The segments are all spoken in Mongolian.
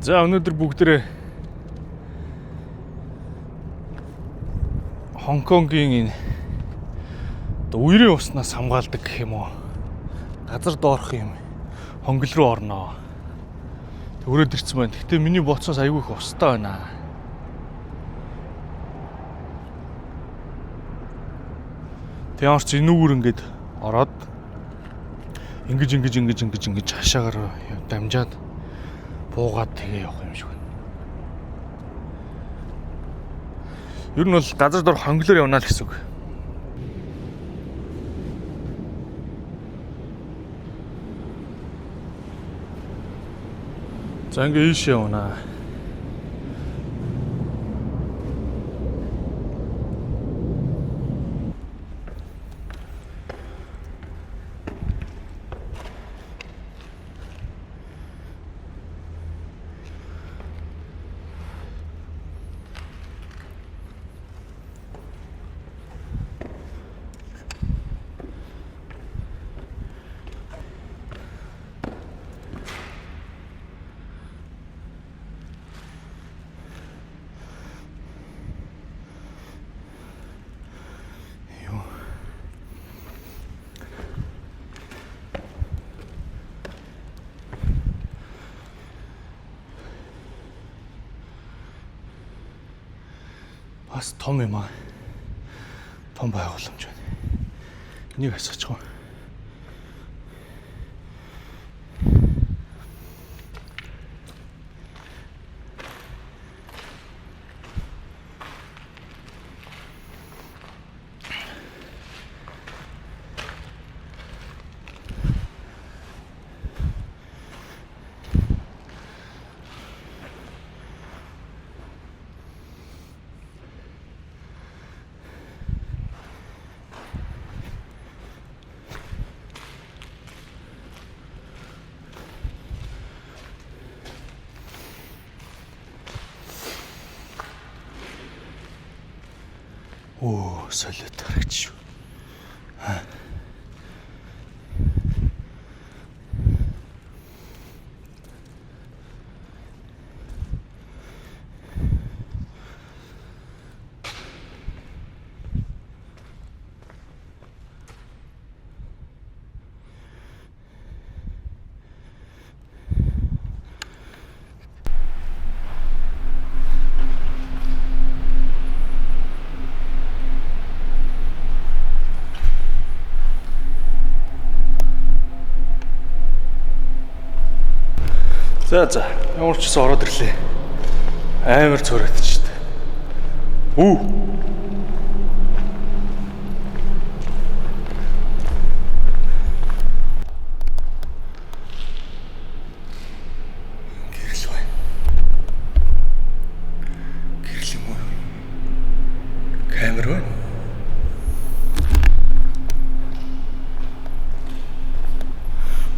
За өнөөдөр бүгдээрээ Хонконгийн энэ үерийн уснаас хамгаалдаг гэх юм уу? Газар доорх юм хонгил руу орноо. Төрөөд ирсэн байна. Гэтэ миний боцоос айгүй их устай байна. Тэгээс энүүгээр ингээд ороод ингэж хашаагаар дамжаад буугаад тэгээ явах юм шиг байна. Ер нь бол газар дор хонглоор явна л гэсэн үг. За ингээ ийш явна. Бас том юм аа. Том байгууламж байна. Энийг асуучих уу? Оо, солиод харагч шүү. За ямар ч гэсэн ороод ирлээ. Амар цороод ч дээ. Үу. Гэрэл байна. Гэрэл юм уу? Камер байна.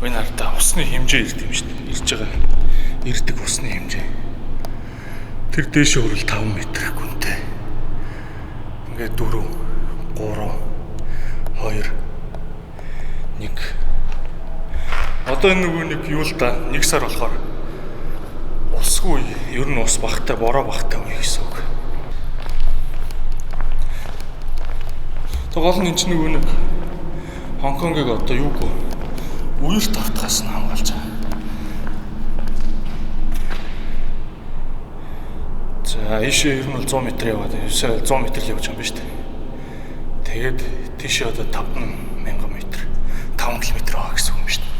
Энэ ардаа усны хэмжээ ирд юм шүү дээ. Ирж байгаа. Ирдэг усны хэмжээ. Тэр дээшээ хүрэл 5 м гүнтэй. Ингээд 4, 3, 2, 1. Одоо энэ нэг юу л да 1 сар болохоор усгүй ер нь ус багтай, бороо багтай үе гэсэн үг. Гол нь энэ чинь нэг Хонконгийг одоо юуг үерт автахаас нь хамгаалж байгаа. За ийшээ ер нь 100 м яваад 100 м л явж байгаа юм ба шүү дээ. Тэгээд тийшээ одоо 50000 м 5 км байгаа гэсэн үг юм шүү дээ.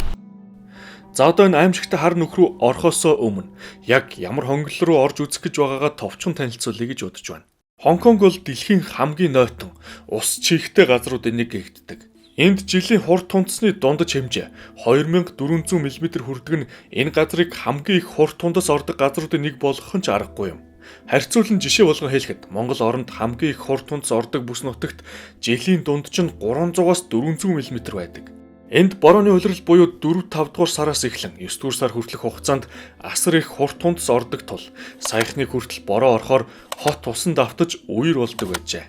За одоо энэ аимшигтай хар нүх рүү орохоосоо өмнө яг ямар хонгил руу орж үзэх гэж байгаагаа товчхон танилцуулъя гэж бодож байна. Хонконг бол дэлхийн хамгийн нойтон ус чийгтэй газруудын нэг гэгддэг. Энд жилийн хурд тундасны дундаж хэмжээ 2400 мм хүрдэг нь энэ газрыг хамгийн их хурд тундас ордог газруудын нэг болгох нь ч аргагүй юм. Харьцуулан жишээ болгон хэлэхэд Монгол оронд хамгийн их хурд тундас ордог бүс нутагт жилийн дундаж нь 300-аас 400 мм байдаг. Энд борооны улирал буюу 4-5 дугаар сараас эхлэн 9 дугаар сар хүртэлх хугацаанд асар их хурд тундас ордог тул саяхны хүртэл бороо орохоор хот усан давтаж үер болдог байжээ.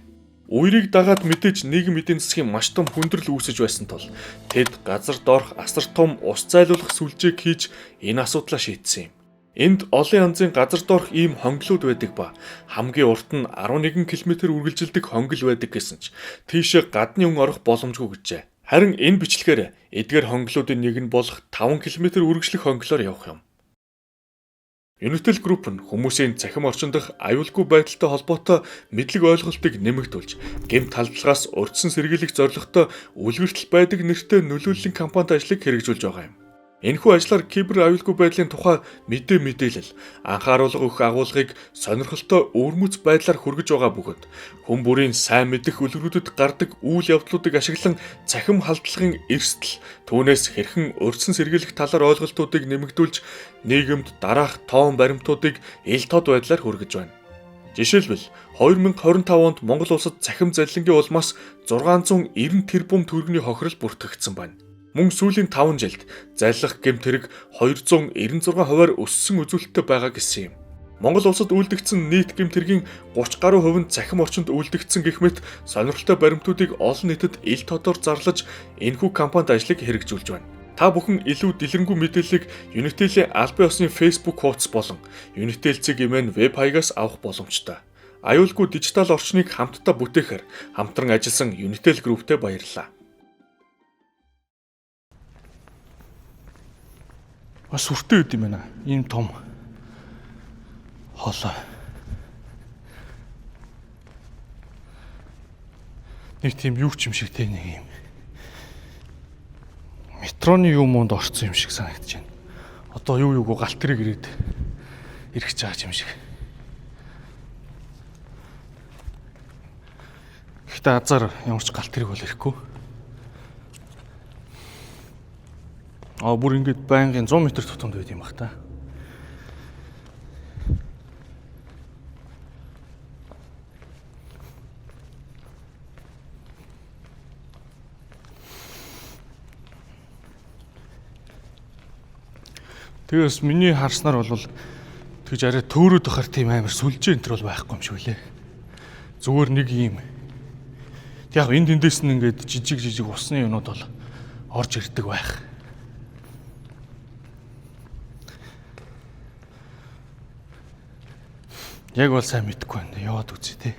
Үерийг дагаад мэдээж нийгэм эдийн засгийн маш том хүндрэл үүсэж байсан тул тэд газар доорх асар том ус зайлуулах сүлжээг хийж энэ асуудлаа шийдсэн юм. Энд олон янзын газар доорх ийм хонгилууд байдаг ба хамгийн урт нь 11 км үргэлжилдэг хонгил байдаг гэсэн ч тийшээ гадны хүн орох боломжгүй гэжээ. Харин энэ бичлэгээр эдгээр хонгилуудын нэг нь болох 5 км үргэлжлэх хонгилоор явах юм. Unitel Group нь хүмүүсийн цахим орчин дахь аюулгүй байдалтай холбоотой мэдлэг ойлголтыг нэмэгдүүлж, гэмт халдлагаас урьдчилан сэргийлэх зорилготой үлгэртэл байдаг нэртэй нөлөөллийн компанид ажлыг хэрэгжүүлж байгаа юм. Энэхүү ажлаар кибер аюулгүй байдлын тухай мэдээлэл, анхааруулга өгөх агуулгыг сонирхолтой өвөрмөц байдлаар хүргэж байгаа бөгөөд хүн бүрийн сайн мэдэх үлгэрүүдэд гардаг үйл явдлуудыг ашиглан цахим халдлагын эрсдэл, түүнээс хэрхэн урьдчилан сэргийлэх талаар ойлголтуудыг нэмэгдүүлж нийгэмд дараах тоон баримтуудыг ил тод байдлаар хүргэж байна. Жишээлбэл 2025 онд Монгол улсад цахим залилангийн улмаас 690 тэрбум төгрөгийн хохирол бүртгэгдсэн байна. Мөн сүүлийн 5 жилд залилах гэмт хэрэг 296% өссөн үзүүлэлттэй байгаа гэсэн юм. Монгол улсад үйлдэгдсэн нийт гэмт хэргийн 30 гаруй хувь нь цахим орчинд үйлдэгдсэн гэх мэт сонирхолтой баримтуудыг олон нийтэд ил тодор зарлаж энэхүү компанид ажлыг хэрэгжүүлж байна. Та бүхэн илүү дэлгэрэнгүй мэдээллийг Unitel-ийн албан ёсны Facebook хуудас болон Unitel цэг имэн веб хаягаас авах боломжтой. Аюулгүй дижитал орчныг хамтдаа бүтээхээр хамтран ажилласан Unitel Group-тэй баярлалаа. Бас сүртэй үт юм байна. Ийм том хоолой. Нэг тийм юу ч юм шиг те нэг юм. Метроны юмунд орсон юм шиг санагдаж байна. Одоо юу галт тэрэг ирээд ирэх гэж байгаа юм шиг. Гэхдээ азар ямар ч галт тэрэг бол ирэхгүй. Бүр ингэж байнгын 100 м тутамд байд юм бах та. Тэгээс миний харснаар бол тэгж арай төөрөд ахаар тийм амар сүлжээ энэ төр бол байхгүй юм шиг үлээ. Зүгээр нэг юм. Яг энд эндээс нь ингээд жижиг усны юмнууд бол орж ирдэг байх. Яг бол сайн мэдэхгүй байна. Яваад үзье те.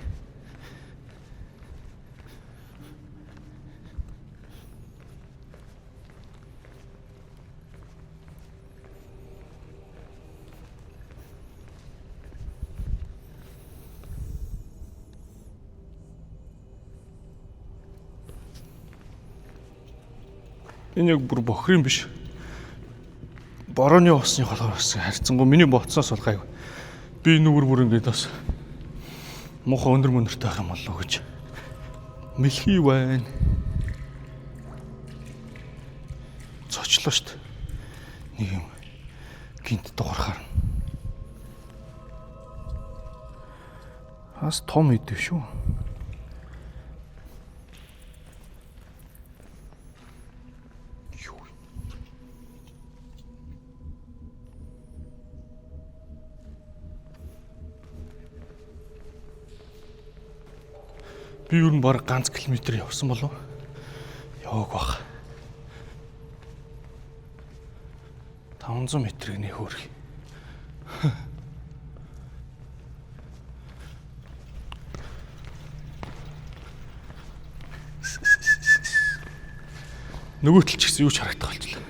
Энэ яг бүр бохрын биш. Борооны усны холгоор бас харьцангуй миний ботсоос бол гайв. Би нүгэр бүр ингээд бас муухай өндөр мөнөртэй байх юм болов гэж мэлхий байна. Цочлоо штт. Нэг юм гинт дуурахаар. Хас том идэв шүү. Би юу н баг ганц километр явсан болов? Яваг баг. 500 метрийг нэ хөөрх. Нөгөө тал ч гэсэн юу ч харагдах болчихлоо.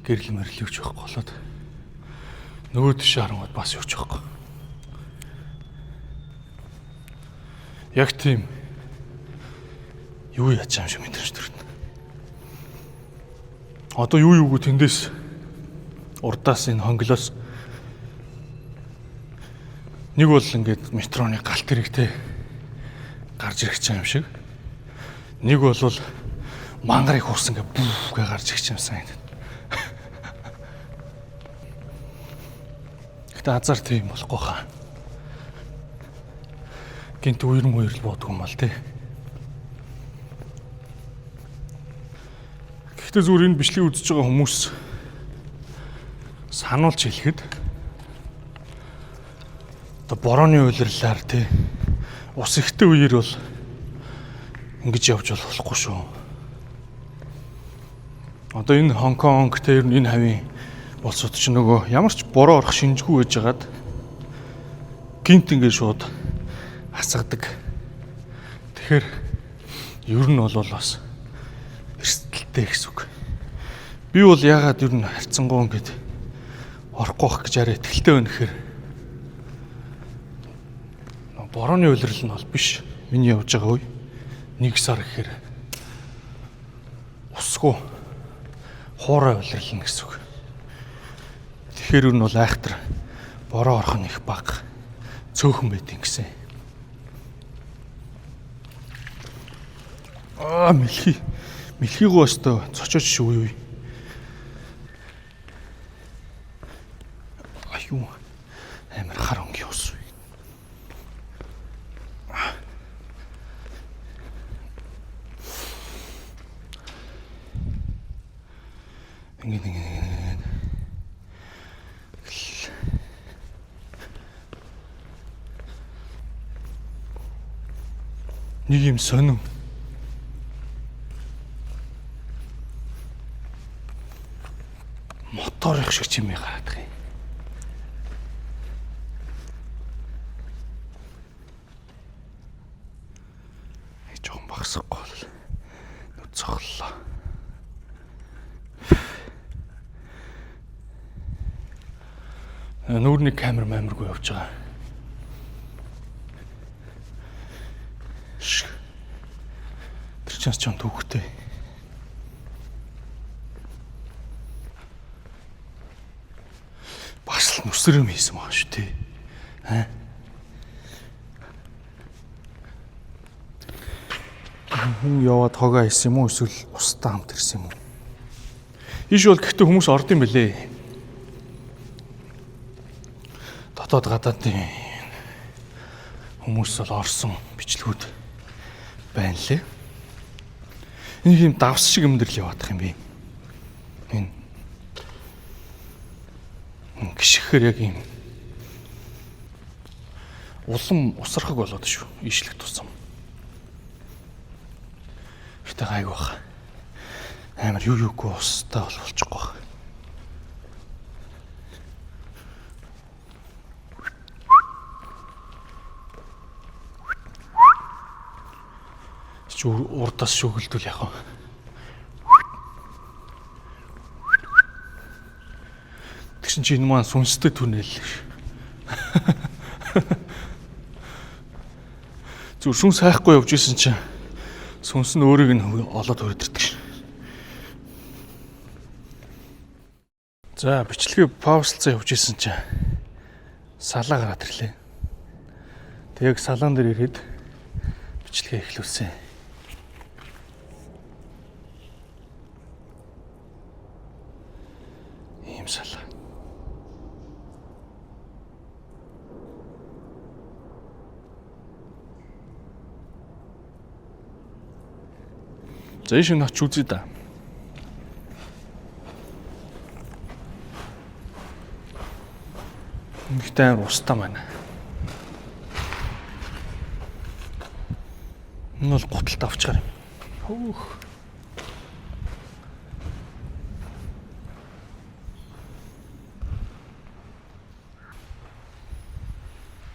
Гэрэл мэрэл юу ч байхгүй болоод. Нөгөө тийш харангууд бас юу ч байхгүй. Яг тийм юу яаж юм шиг мэдэрч төрнө. Одоо юу тэндээс урдаас энэ хонгилоос нэг бол ингээд метроны галт хэрэгтэй гарч ирэх юм шиг. Нэг бол мангарыг хурсан гэ бүхгээ гарч ирэх юм санагдав. Гэтэ азар тийм болохгүй хаа. Гинт үер л бодгүй юм бол тий. Гэхдээ зүгээр энэ бичлэгийг үзэж байгаа хүмүүс сануулж хэлэхэд одоо борооны уйлрлаар тий ус ихтэй үеэр бол ингэж явж болохгүй шүү. Одоо энэ Хонконг тэр энэ хавийн болцоод ч нөгөө ямар ч бороо орох шинжгүй байжгаад гинт ингээд шууд хасгадаг. Тэгэхээр ер нь бол бас эрсдэлтэй гэсэн үг. Би бол яагаад ер нь харьцангуй ингээд орохгүй байх гэж арай итгэлтэй байна гэхээр борооны улирал нь бол биш. Миний явж байгаа үе 1 сар гэхээр усгүй хуурай улирлна гэсэн үг. Тэгэхээр ер нь бол айхтар бороо орох нь их бага цөөхөн байт юм гэсэн. Мэлхийгөө өстө цочооч шүү юу. Аюу амар хар өнгийн ус. Ингээд нэг юм сонин. Мотор их шиг чимээ гараад байгаа юм. Жохон багсахгүй бол нүд цохлоо. Нүүрний камер мамиргүй явж байгаа. Тэр ч ч түүхтэй. Бас л нүсрэм хийсэн маа шүү дээ. Хүн яваад хогоо хийсэн юм уу эсвэл устдаа хамт ирсэн юм уу? Иш бол гэхдээ хүмүүс орд юм бэлээ. Дотоод гадаадын хүмүүс бол орсон бичлэгүүд байна лээ. Нэг юм давс шиг амьдрал яваадах юм бэ. Энэ гიშгэр яг юм улам усрахаг болоод шүү. Ишлэг тусам. Гэтэ гайг бах. Амар юугүй устай болчихгүй бах. Урдаас шүгэлдүүл яах вэ? Тэгсэн чи энэ маань сүнстэй түнэл. Зүр сүнс хайхгүй явж исэн чинь сүнс нь өөрийг нь олоод өрдөрдөг. За бичлэгээ паузлцаа явж исэн чинь салаа гараад ирлээ. Тэг салаан дээр ирээд бичлэгээ эхлүүлсэн. Ийм салаа. За ийш нөч үзье да. Нэгтэй устаа байна. Энэ бол гуталт авчгаар юм. Хөөх.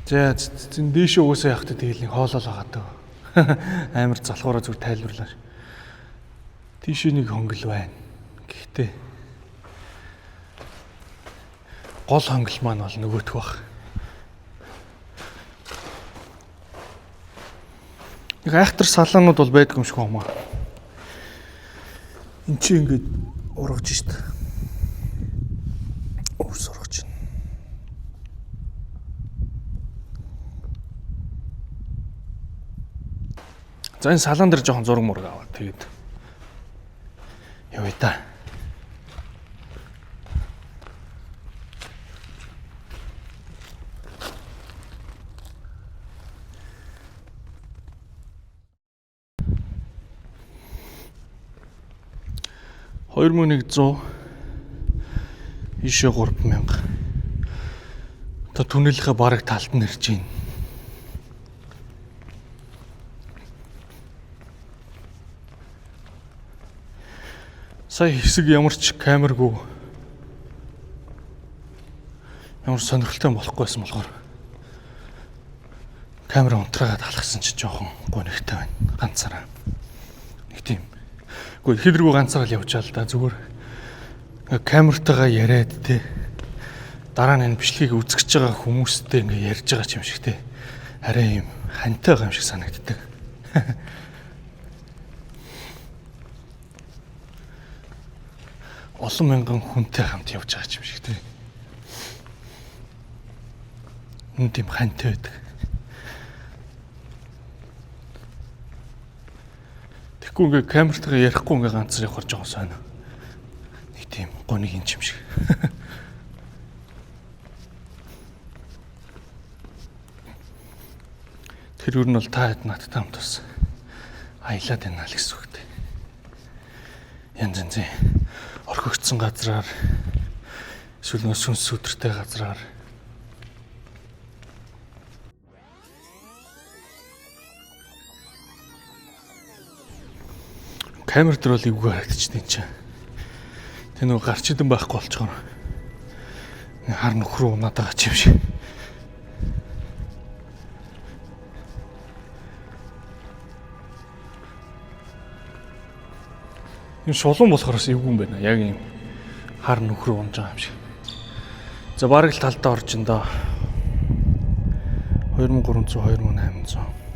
За зэн дээшээ уусаа явахдаа тэгэл нэг хоолол байгаа дөө. Амар залхуураа зүр тайлбарлаа. Тийшээ нэг хонгил байна. Гэхдээ гол хонгил маань бол нөгөөх баг. Нэг айхтар салаанууд бол байдгүй юм шиг байна. Энд чи ингээд ургаж шít. Уус ургаж байна. За энэ салаан дээр жоохон зураг мураг аваад тэгээд явъя та. $2100 ишээ 3000. Та түнэлийнхээ бараг талд нь ирж байна. Сая хэсэг ямар ч камергүй Ямар сонирхолтой болохгүй байсан болохоор камера унтраагаад алгасан чинь жоохон гонигтай байна. Ганцаараа. Нэг тийм. Гэхдээ хилрүү ганцаараа л явжаа л да. Зүгээр камертайгаа яриад те. Дараа нь энэ бичлэгийг үзэж байгаа хүмүүстэй ингээ ярьж байгаа юм шиг те. Арай юм хантай байгаа юм шиг санагддаг. Олон мянган хүнтэй хамт явж байгаа юм шиг те. Хүн тийм хантай байдаг. Тэгэхгүй ингээ камертайгаа ярихгүй ингээ ганцаар явж байгаа сонио. Нэг тийм гониг юм шиг. Тэр юу нь бол та хэд надтай хамт бас аялаад байна л гэсэн үг дээ. Янз янзын орхигдсон газраар эсвэл сүнс өдөртэй газраар камер дээр бол эвгүй харагдчихсан юм чинь. Тэ нөгөө гарч идэм байхгүй болчгоор хар нөхрөө унаад байгаа юм шиг. Энэ шулуун болохоор бас эвгүй юм байна. Яг юм хар нөхрөө унж байгаа юм шиг. За бараг л талдаа орж ин доо. 2300 2800.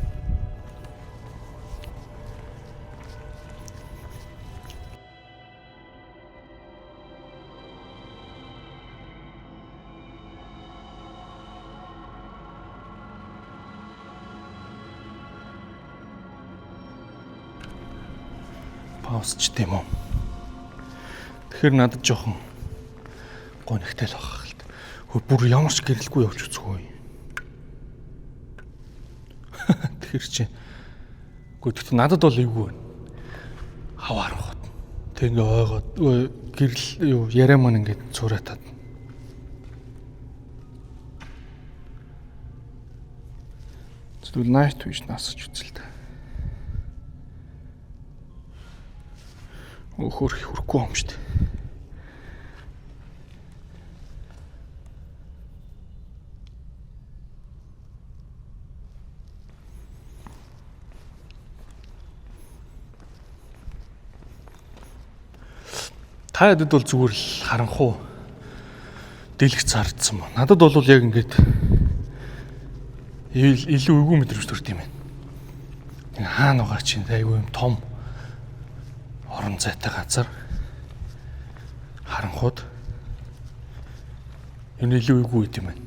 Паусч тийм үү. Тэгэхээр надад жоохон гонигтай л байгаа хэлт. Хөө бүр ямар ч гэрэлгүй явж үзгүй. Тэгэхээр чи гэхдээ надад бол эвгүй байна. Хаваар хот. Тэг ингээ ойгоод гэрэл юу яриа маань ингээд цураатаад. Зүгээр night vision асууж үзэл та. Хөрөхгүй юм шүү дээ. Та хэд бол зүгээр л харанхуу дэлгэж цаардсан ба. Надад бол яг ингээд илүү эвгүй мэдрэмж төрт юм байна. Хаана байгаа чинь айгүй юм том орон зайтай газар харанхууд энэ илүү эвгүй юм байна.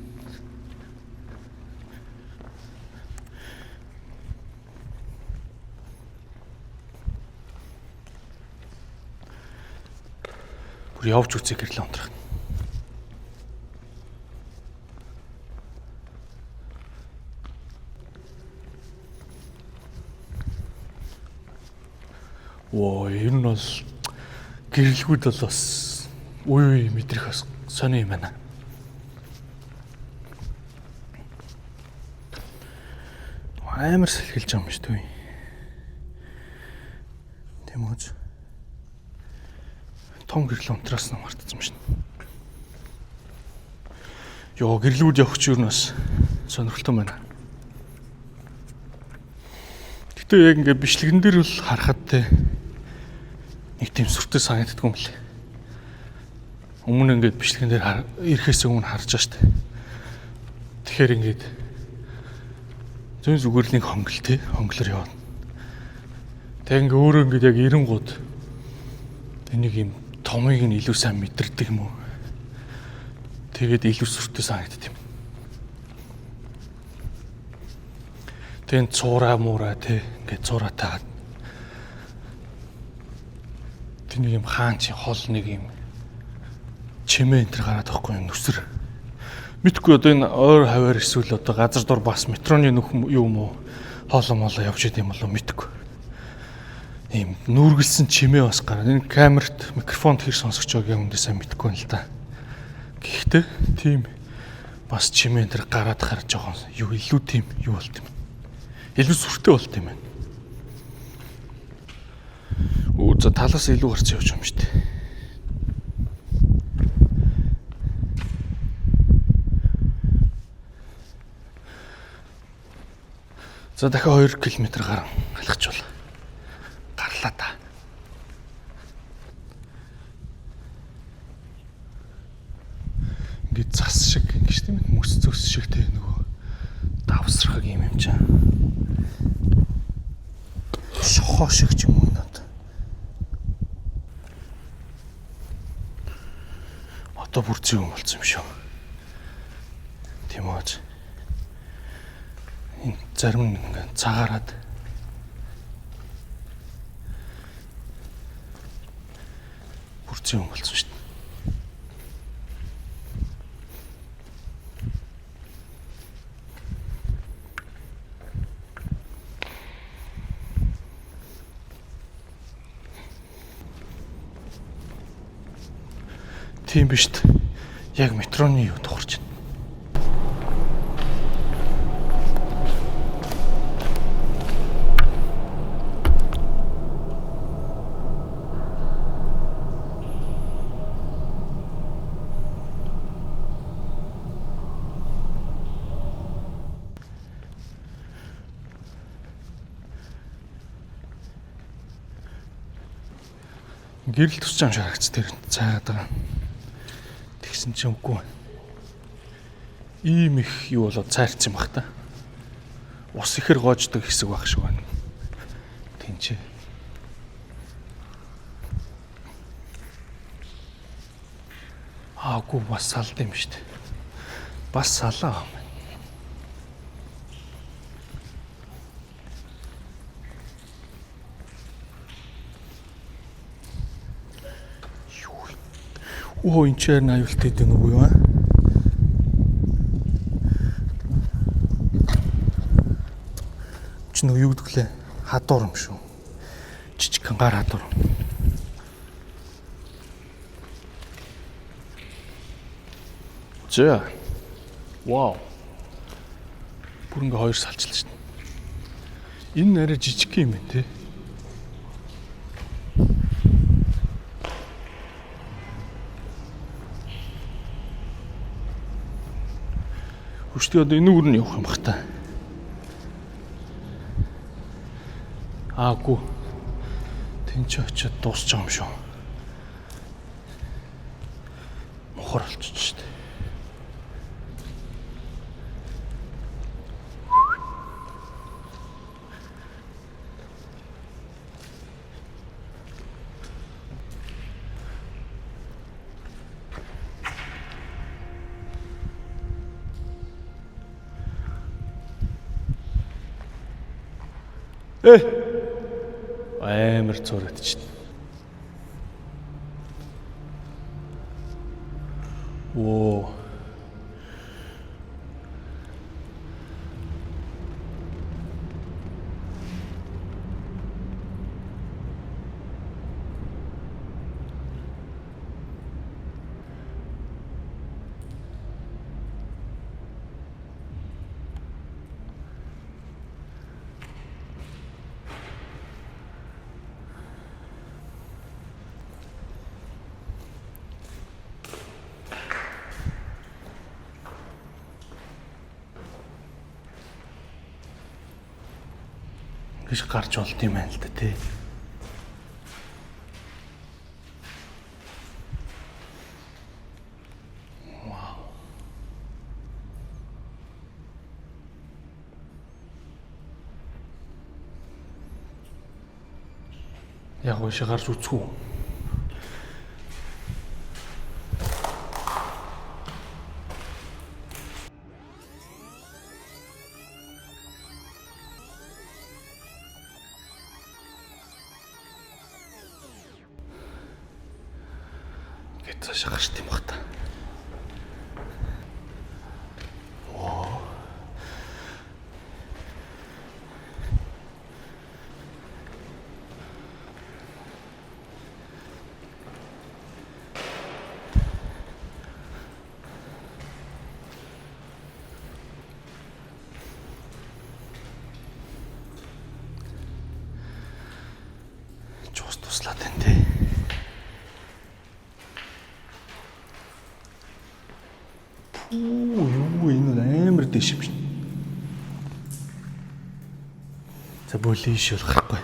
Бүр явж үзье гэрлээ унтрах. Ер нь бол гэрэлгүүд бол бас үе мэдрэх бас сони юм байна. Амар сэлгэлж байгаа юм шүү дээ. Тийм үү? Том гэрэл унтраас нь мартсан юм шин. Йоо гэрлүүд явах ч юу нь бас сонирхолтой байна. Гэтэ яг ингээ бичлэгэн дээр бол харахад те нэг тийм сүртэй санагддаг юм лээ. Өмнө ингээд бичлэгэн дээр ирэхээс өмнө харж байгаа штэ. Тэгэхээр ингээд зүүн зүгээр л нэг хонгол те хонглоор явна. Тэг ингээ өөрөө ингээд яг 90-гууд энийг юм томыг нь илүү сайн мэдэрдэг юм уу? Тэгээд илүү сүртэй санагддаг юм. Тэн цураа муура те ингээд цураа таад тэнийг юм хаан чи хол нэг юм чимээ энэ төр гараад байхгүй юм нүсэр мэдгүй одоо энэ ойр хаваар эсвэл одоо газар дур бас метроны нүх юу юм уу хоолоо молоо явж идэм болов мэдгүй ийм нүргэлсэн чимээ бас гараад энэ камерт микрофонд хэр сонсогч байгаа юм дэсээ мэдгүй юм л да. Гэхдээ тийм бас чимээ энэ төр гараад харж байгаа юу илүү тийм юу болт юм. Илүү сүртэй болт юм байна. За талаас илүү гарч явж байгаа юм шүү дээ. За дахиад 2 км гарan алхачвал гарлаа та. Ингээд цас шиг ингэж тийм мөс зөс шиг те нөгөө давсрахаг юм чаа. Шохоо шиг ч юм уу надад. Одоо бүр зүй юм болсон юм шүү. Тийм үү. Энэ зарим нэг цагаараад бүр зүй юм болсон шүү. Тийм биш үү? Яг метроны юу тухарч байна. Гэрэл тусч юм шиг харагц тэр цаагаад байгаа. Тэгсэн чинь үгүй. Ийм их юу болоод цайрцсан баг та. Ус ихэр гоождог хэсэг баг шиг байна. Тинчээ. Аагүй бас салд юм шүү дээ. Бас салаа. Оо энэ чээр аюултай дээ нүг юу аа? Чи нэг юу гэдэг лээ? Хадуур юм шүү. Жижиг гар хадуур. Зэ. Вау. Бүр ингээ хоёр салчлаа шин. Энэ нэрэ жижиг юм байна те. Өштэй одоо энүүгээр нь явах юм бах та. Аагүй. Тэнч очиод дуусч байгаа юм шүү. Мохор болчих штэ. Амар цорогдчихна. Оо. Гэж гарч болд юм байна л да тий. Вау. Яг ууш гарч үцгүү. Цаашаа гарч тийм баг та. Оо. Чус туслаад байна те. Юу энэ амар дэш юм шин. За бүлийн иш бол гарахгүй.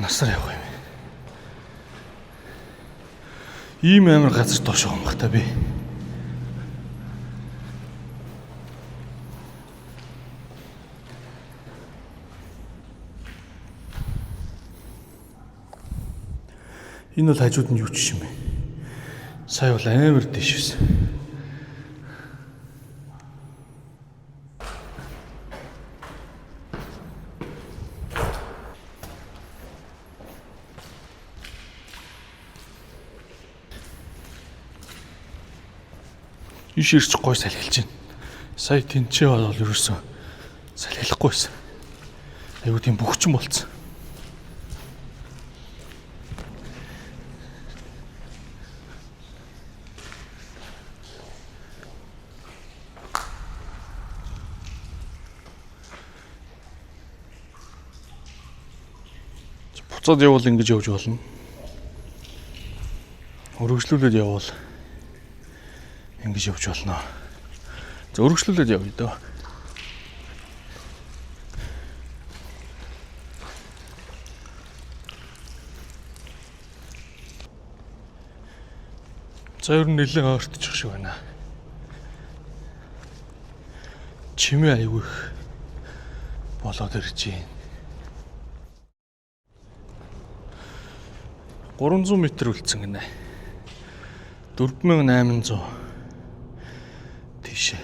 Насаар явах юм. Ийм амар газар доош байгаа юм бах та би. Энэ бол хажууд нь юу ч юм бэ? Сая бол амар дэш байсан. Иш ирч гой салхилж байна. Сая тэнцээ бол ерөөсөө салхилахгүй байсан. Аюу тийм бөхчин болцсон. Буцаад явбал ингэж явж болно. Өргөжлүүлээд явбал ингэж явж болно. За өргөжлүүлээд явъя даа. За ер нь нэлээд ойртчих шиг байна. Чимээ аягүй их болоод ирж байна. 300 м үлдсэн гинэ. 4800 тийшээ.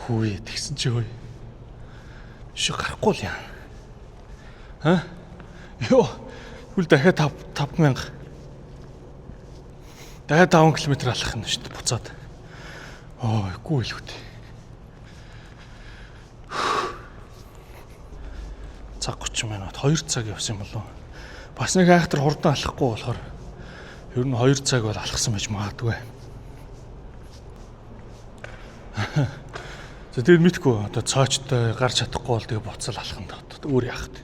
Хөөе тэгсэн чи хөөе. Ши гарахгүй л яа. Ха? Йоо. Хүл дахиад 5000. Дахиад 5 км алах нь шүү дээ буцаад. Оо, үгүй л үгүй. Цаг 30 минут 2 цаг явсан болов. Бас нэг айхтар хурдан алахгүй болохоор ер нь 2 цаг бол алхсан байж магадгүй. За тэгээд мэдгүй одоо цаочтой гарч чадахгүй бол тэгээ буцаал алхах нь өөр яах вэ?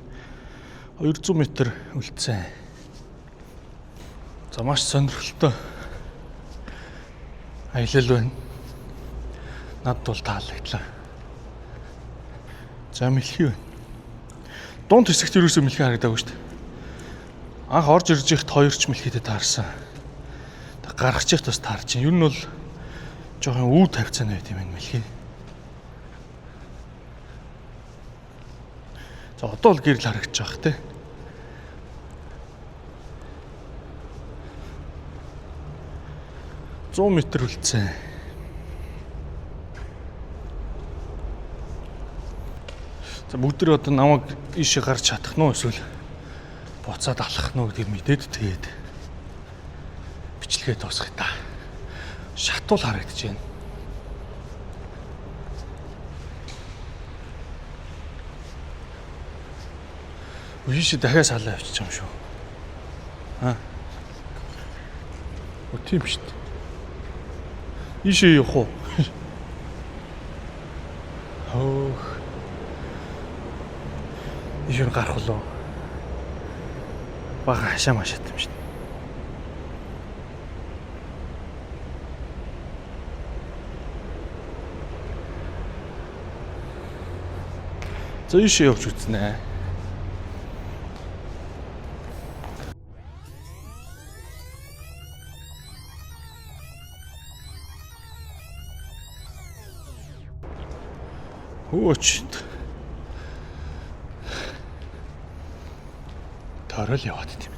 200 м үлдсэн. За маш сонирхолтой аялал байна. Надад бол таалагдлаа. За мэлхий байна. Дунд хэсэгт ерөөсөө мэлхий харагдаагүй шүү дээ. Анх орж ирж ихт 2ч мэлхийтэй таарсан. Гаргаж ихт бас таарч чинь. Ер нь бол жоохон үу тавьцаана байт юм мэлхий. За одоо л гэрэл харагдаж байгаа те. — 100 м үлдсэн. За бүгд одоо намайг ийшээ гарч чадах нь уу эсвэл буцаад алхах нь уу гэдгийг мэдээд тэгээд бичлэгээ дуусгая та. Шатуул харагдаж байна. Үешээ дахиад салаа явчих юм шүү. Оо тийм шүү дээ. Ийшээ явах уу? Хөөх. Ийшээ гарах болов. Бага хашаа машаад юм шүү дээ. За ийшээ явж үзнэ. Хөөч. Тарал яваад тийм.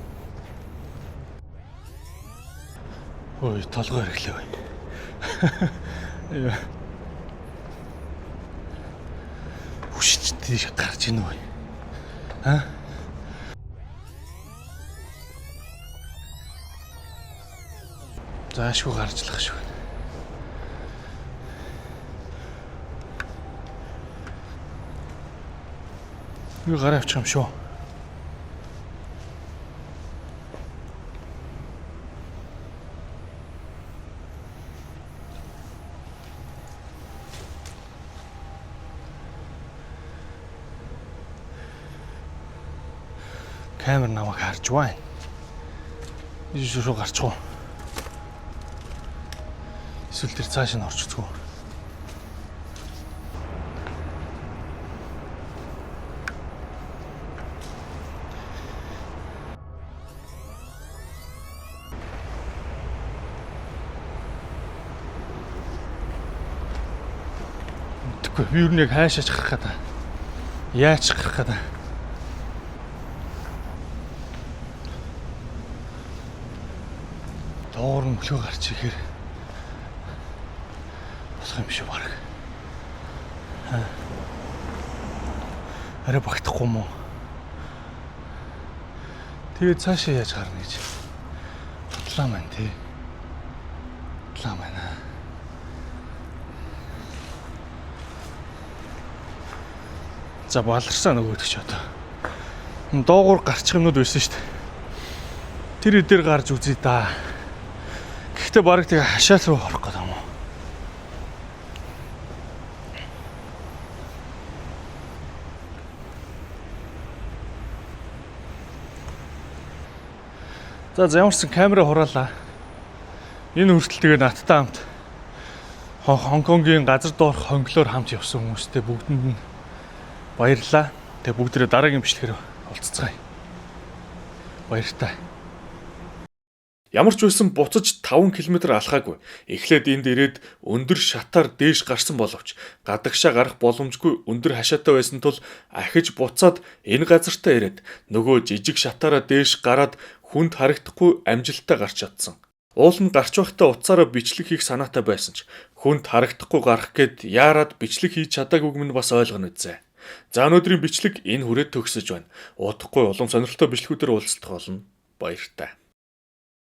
Ой, толгой ирэглээ. Яа. Хүшиж тийш гарч ийн үү? Аа? Заашгүй гарчлах шүү. Юу гараа авчих юм шүү. Камер намайг харж байна. Ийш шүү гарчих уу? Эсвэл тэр цааш нь орч үзгүй. мэдэхгүй. Би юу нэг хайшаач гарах гэдэг. Яаж гарах гэдэг. Доор нь мөлхөө гарч ихээр болох юм шиг баг. Арай багтахгүй юм уу? Тэгээд цаашаа яаж гарна гэж бодлоо маань тий. Бодлоо маань. За баларсаа нөгөөдөг ч одоо. Доогуур гарчих юмнууд байсан шүү дээ. Тэр өдөр гарч үзье да. Гэхдээ баг тэгээ хашаат руу орох гэдэг юм уу? За ямарсан камера хураалаа. Энэ хүртэл тэгээ надтай хамт Хонконгийн газар доорх хонглоор хамт явсан хүмүүстэй бүгдэнд нь баярлалаа. Тэгээ бүгдээрээ дараагийн бичлэгээр уулзцгаая. Баяртай. Ямар ч байсан буцаж 5 км алхаагүй. Эхлээд энд ирээд өндөр шатаар дээш гарсан боловч гадагшаа гарах боломжгүй өндөр хашаатай байсан тул ахиж буцаад энэ газартаа ирээд нөгөө жижиг шатаараа дээш гараад хүнд харагдахгүй амжилттай гарч чадсан. Уул нь гарч байхдаа утсаараа бичлэг хийх санаатай байсан ч хүнд харагдахгүй гарах гээд яарад бичлэг хийж чадаагүйг минь бас ойлгоно үзье. За өнөөдрийн бичлэг энэ хүрээд төгсөж байна. Удахгүй улам сонирхолтой бичлэгүүдээр уулзах болно. Баяртай.